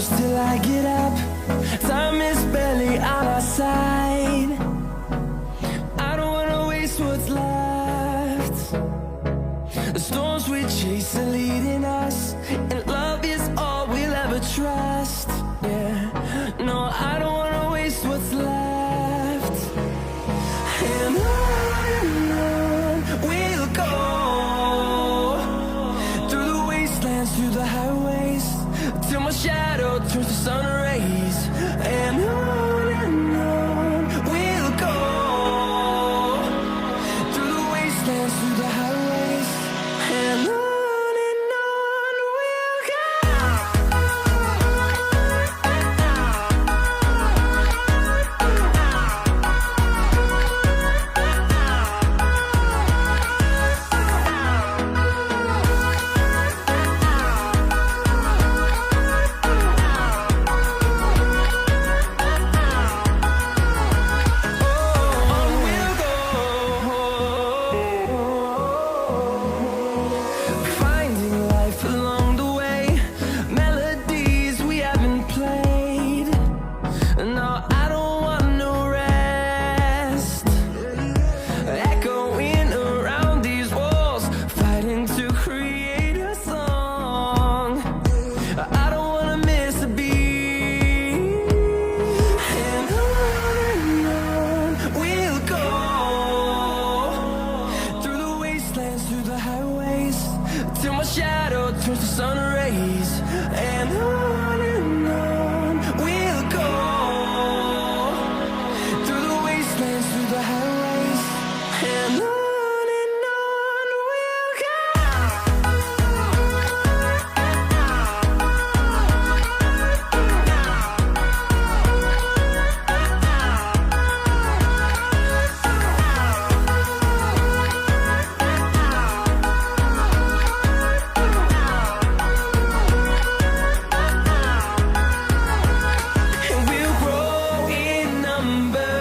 close till I get up. Time is barely on our side. I don't wanna waste what's left. The storms we chase are leading us, and love is all we'll ever trust. Yeah, no, I don't wanna waste what's left. And on we'll go, through the wastelands, through the highways, till my shadow turns to sun rays. And on we'll go, through the wastelands, through the highways, and on we'll go. Finding life along the way, melodies we haven't played. No, I don't want no rest. Echoing around these walls, fighting to create a song. I don't wanna miss a beat. And on we'll go, through the wastelands, through the highways, till my shadow turns to sun rays. And on we'll go, through the wastelands, through the highways, and on we'll go. And we'll grow in number,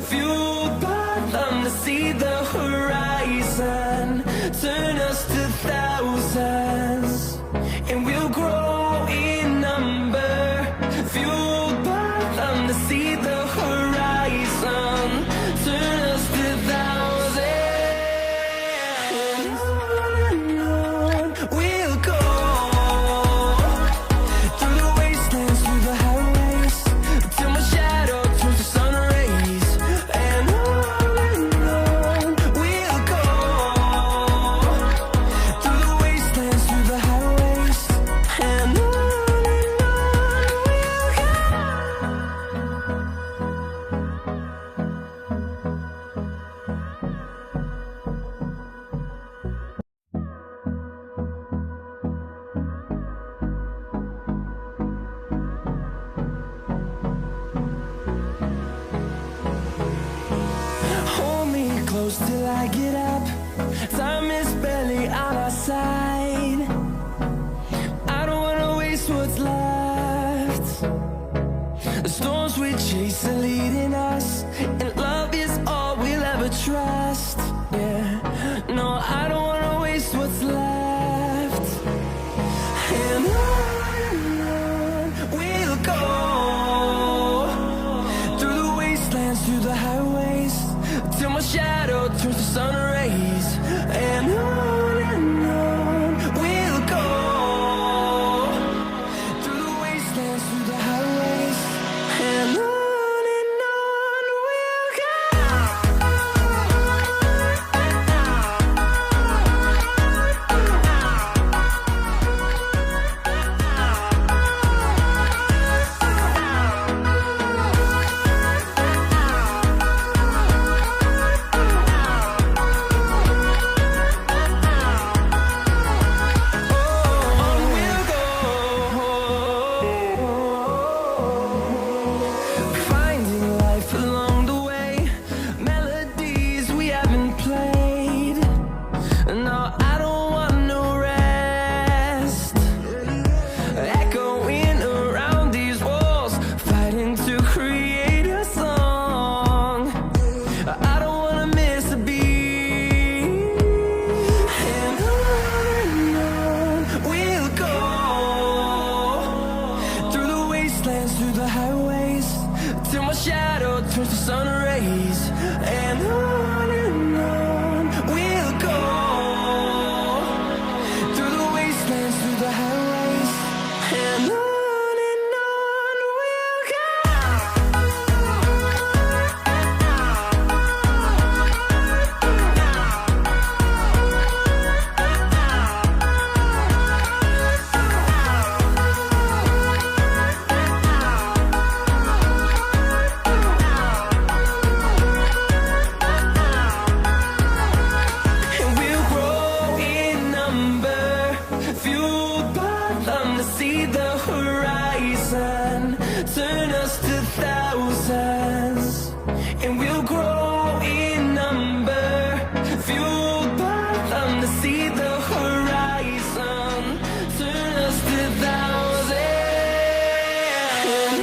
fueled by them to see the horizon, turn us to thousands. And we'll grow in number, fueled by them to see the horizon, turn us to thousands. And on we'll go, through the wastelands, through the highways, till my shadow turns to sun rays. And on we'll go, through the wastelands, through the highways, and on we'll go. Hold me close till I get up. Time is barely on our side. I don't wanna waste what's left. The storms we chase are leading us, and love is all we'll ever trust. Yeah, no, I don't wanna waste what's left. And on we'll go, through the wastelands, through the highways, till my shadow turns to sun rays. And on we'll go, through the wastelands, through the highways, and on we'll go. till my shadow turns to sun rays. And on we'll go, through the wastelands, through the highways, and on we'll go. And we'll grow in number, fueled by them to see the horizon, turn us to thousands. And we'll grow in number, fueled by them to see the horizon, turn us to thousands. And